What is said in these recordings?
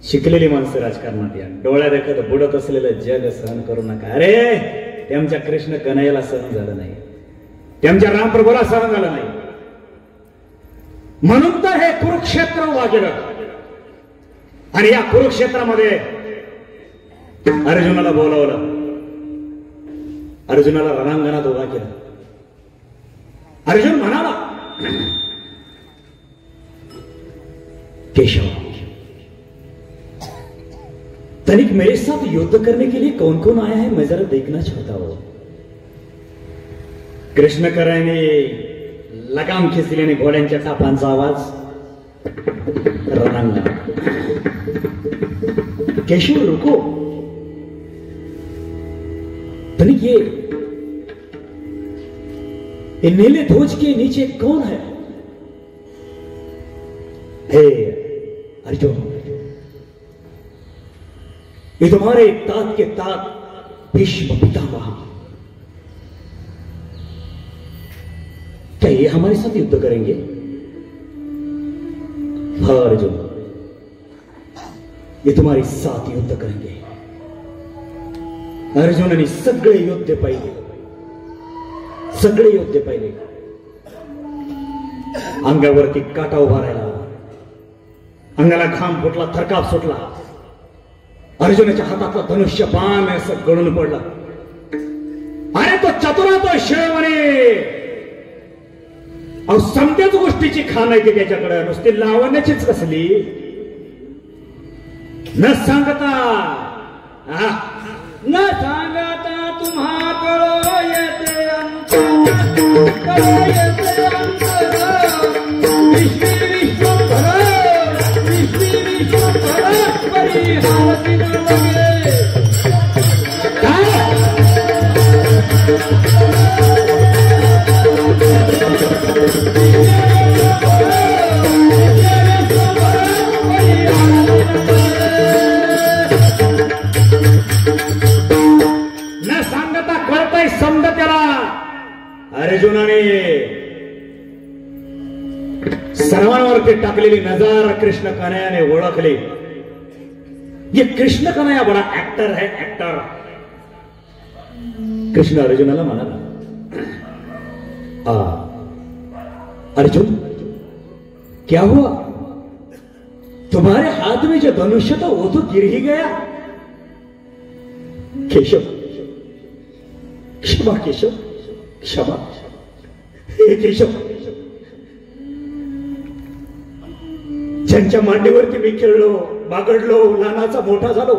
शिकलेली माणसं राजकारणात या. डोळ्यात एखादं बुडत असलेलं जग सहन करू नका. अरे त्यांच्या कृष्ण कन्हैयाला सहन झालं नाही, त्यांच्या रामप्रभूला सहन झालं नाही, म्हणून तर हे कुरुक्षेत्र उभा केलं. आणि या कुरुक्षेत्रामध्ये अर्जुनाला बोलावलं, अर्जुनाला रणांगणात उभा केलं. अर्जुन म्हणाला, केशव तनिक मेरे साथ युद्ध करने के लिए कौन कौन आया है, मैं जरा देखना चाहता हूं. कृष्ण करायने लगाम खेचली आणि घोड्यांच्या टापांचा आवाज. रणांगण. केशव रुको, तनिक ये नीले ध्वज के नीचे कौन है? हे अर्जुन, ये तुम्हारे तात के तात भीष्म पितामह, क्या ये हमारे साथ युद्ध करेंगे? हाँ अर्जुन, ये तुम्हारे साथ युद्ध करेंगे. अर्जुनाने सगळे योद्धे पाहिले, सगळे योद्धे पाहिले. अंगावरती काटा उभा राहिला, अंगाला घाम फुटला, थरकाप सुटला. अर्जुनाच्या हातातला धनुष्य बाण असं गळून पडला. अरे तो चतुरा, तो शिळवणे, अहो समत्याच गोष्टीची खाण आहे की त्याच्याकडे, नुसती लावण्याचीच कसली. न सांगता न सांगता तुम्हा कळो येते न सांगता कळतय समजा त्याला. अर्जुनाने सर्वांवरती टाकलेली नजर कृष्ण कन्हैयाने ओळखली. ये कृष्ण कन्हैया बड़ा एक्टर है, एक्टर. कृष्ण अर्जुनाला म्हणाला, अर्जुन क्या हुआ? तुम्हारे हाथ में जो धनुष्य था वो तो गिर ही गया. केशव, क्षमा केशव, क्षमा. हे केशव, ज्यांच्या मांडीवरती मी खेळलो, बागडलो, लहानाचा मोठा झालो,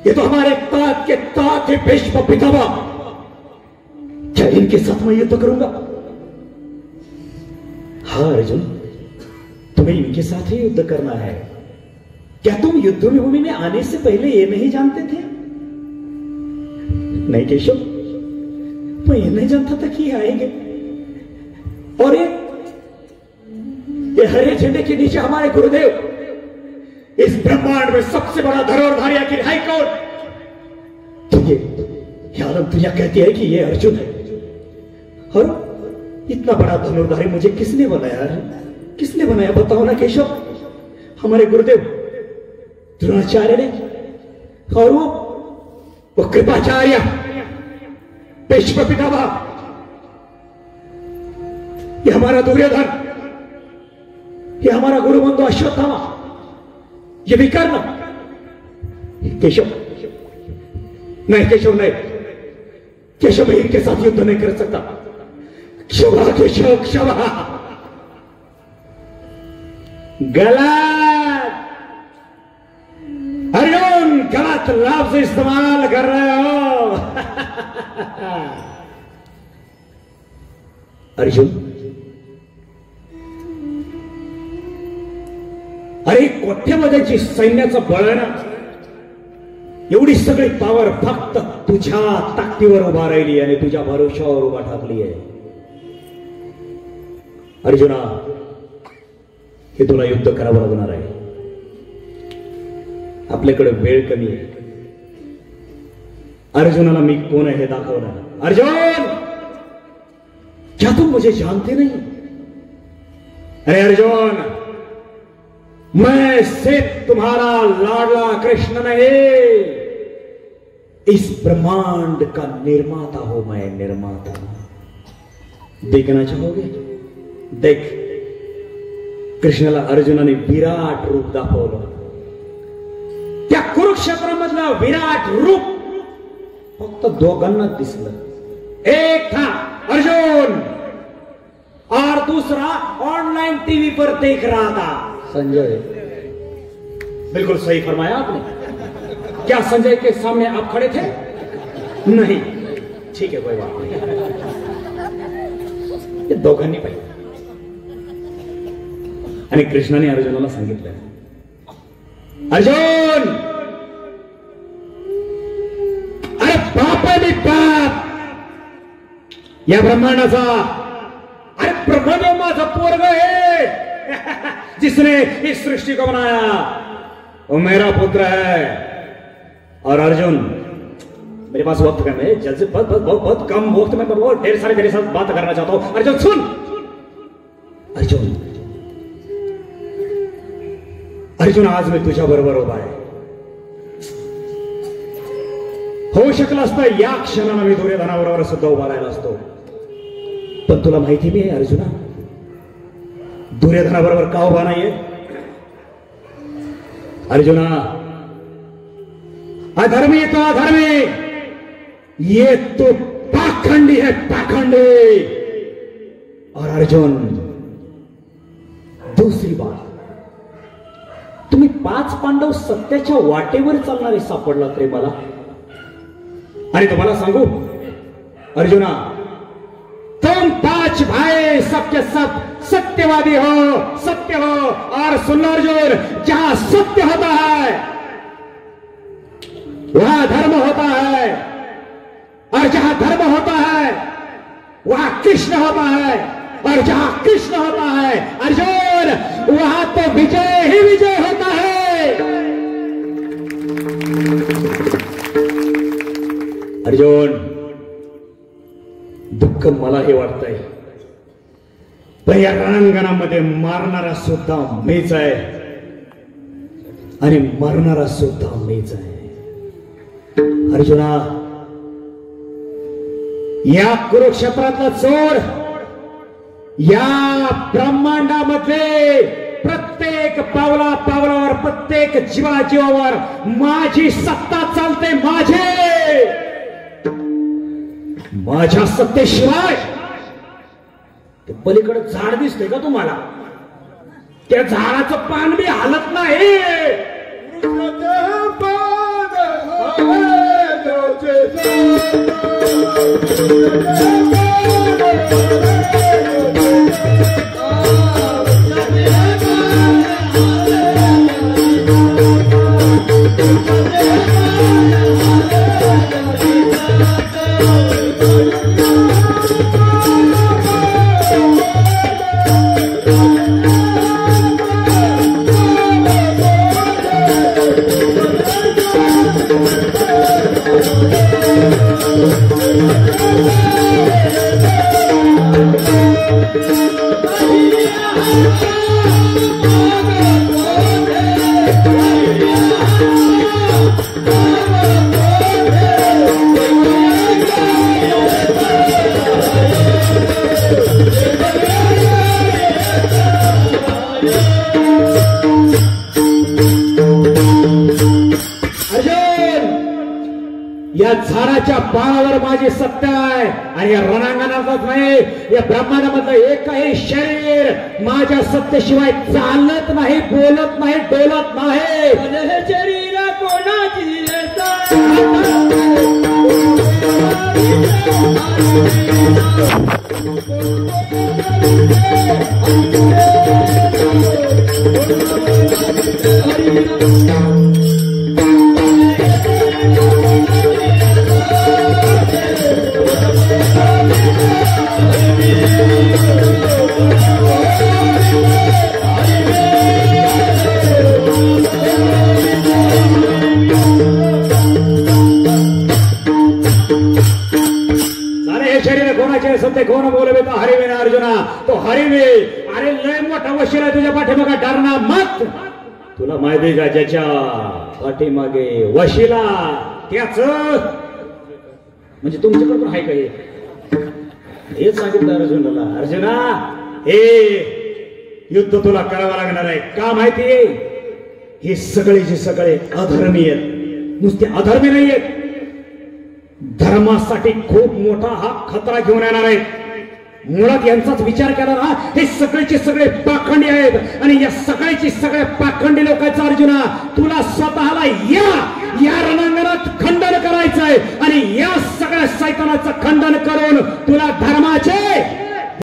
ये तो हमारे तात के तात है भीष्म पितामह. क्या इनके साथ मैं युद्ध करूंगा? हाँ अर्जुन, तुम्हें इनके साथ ही युद्ध करना है. क्या तुम युद्ध भूमि में आने से पहले ये नहीं जानते थे? नहीं केशव, मैं ये नहीं जानता था कि ये आएंगे. और ये हरे झंडे के नीचे हमारे गुरुदेव, इस ब्रह्मांड में सबसे बड़ा धनुर्धारी आखिर है कौन? तो ये आलम दुनिया कहती है कि ये अर्जुन है. और इतना बड़ा धनुर्धारी मुझे किसने बनाया? किसने बनाया बताओ ना केशव. हमारे गुरुदेव द्रोणाचार्य ने, और वो कृपाचार्य, भीष्म पितामह, ये हमारा दुर्योधन, ये हमारा गुरुबंधु अश्वत्थामा, ये विकर्ण. केशव नहीं, केशव नहीं, केशव मैं इनके साथ युद्ध नहीं कर सकता. क्षमा केशव, क्षमा. गलत अर्जुन, गलत लफ्ज इस्तेमाल कर रहे हो. अर्जुन, अरे कोट्यवधाची सैन्याचं बळ ना, एवढी सगळी पावर फक्त तुझ्या ताकदीवर उभा राहिली आणि तुझ्या भरोशावर उभा ठाकली आहे. अर्जुना, हे तुला युद्ध करावं लागणार आहे. आपल्याकडे वेळ कमी आहे. अर्जुनाला मी कोण आहे हे दाखवणार. अर्जुन, क्या तुम मुझे जानते नहीं? अरे अर्जुन, मैं सिर्फ तुम्हारा लाडला कृष्ण नहीं, इस ब्रह्मांड का निर्माता हूं मैं, निर्माता। देखना चाहोगे? देख, कृष्णाला अर्जुनाने विराट रूप दाखवलं. त्या कुरुक्षेत्रामधलं विराट रूप फक्त दोघांना दिसलं. एक था अर्जुन और दूसरा ऑनलाइन टीवी पर देख रहा था संजय. बिल्कुल सही फरमाया आपने. क्या संजय के सामने आप खड़े थे? नहीं. ठीक है, कोई बात नहीं. हे दोघांनी पाहिजे. आणि कृष्णाने अर्जुनाला सांगितलं, अर्जुन, अरे बाप आहे मी, बाप या ब्रह्मांडाचा. अरे ब्रह्मदेव माझा पोरग है, जिसने इस सृष्टि को बनाया वो मेरा पुत्र है. और अर्जुन, मेरे पास वक्त कम है, जल्द से बहुत कम वक्त में बहुत ढेर सारे तेरे साथ बात करना चाहता हूं. अर्जुन सुन. अर्जुन, अर्जुन, आज मी तुझ्या बरोबर उभा आहे. होऊ शकलं असतं या क्षणाला मी दुर्योधनाबरोबर सुद्धा उभा राहिला असतो, पण तुला माहिती नाही अर्जुना, दुर्योधनाबरोबर का उभा नाहीये? अर्जुना, अधर्मी तो अधर्मी, ये तो पाखंडी है, पाखंडी. और अर्जुन, दूसरी बात, तुम्ही 5 पांडव सत्याच्या वाटेवर चालणारे सापडलात रे मला. आणि तुम्हाला सांगू अर्जुना, तुम 5 भाई सबके सब सत्यवादी हो, सत्य हो. और सुन अर्जुन, जहां सत्य होता है वहां धर्म होता है, और जहां धर्म होता है वहां कृष्ण होता है, और जहां कृष्ण होता है अर्जुन, वहां तो विजय ही विजय होता है. अर्जुन, दुःख मला हे वाटतंय, पण या रणांगणामध्ये मारणारा सुद्धा मीच आहे आणि मरणारा सुद्धा मीच आहे. अर्जुना, या कुरुक्षेत्रातला चोर, या ब्रह्मांडामध्ये प्रत्येक पावला पावलावर, प्रत्येक जीवाजीवावर माझी सत्ता चालते. माझ्या सत्तेशिवाय ते पलीकडे झाड दिसतंय का तुम्हाला? त्या झाडाचं पान बी हालत नाही. या झाडाच्या पानावर माझी सत्ता आहे, आणि या रणांगणातच नाही, या ब्रह्मांडामधलं एकही शरीर माझ्या सत्तेशिवाय चालत नाही, बोलत नाही, डोलत नाही. हे शरीर कोणाची सत्य कोण बोलवे तो हरिवे ना अर्जुना, तो हरिवे. अरे लय मोठा वशील आहे तुझ्या पाठीमागा, डरना मत. तुला माहिती का ज्याच्या पाठीमागे वशिला त्याच म्हणजे तुमच्याकडे पण आहे का हेच सांगितलं अर्जुनाला. अर्जुना हे युद्ध तुला करावं लागणार आहे. का माहितीये हे सगळेचे सगळे अधर्मी आहेत. नुसते अधर्मी नाही आहेत, धर्मासाठी खूप मोठा हा खतरा घेऊन येणार आहे. मुळात यांचाच विचार केला ना हे सगळेचे सगळे पाखंडी आहेत आणि या सगळ्याचे सगळे पाखंडी लोकांचा अर्जुना तुला स्वतःला या रणांगणात खंडन करायचंय आणि या सगळ्या सैतानाचं खंडन करून तुला धर्माचे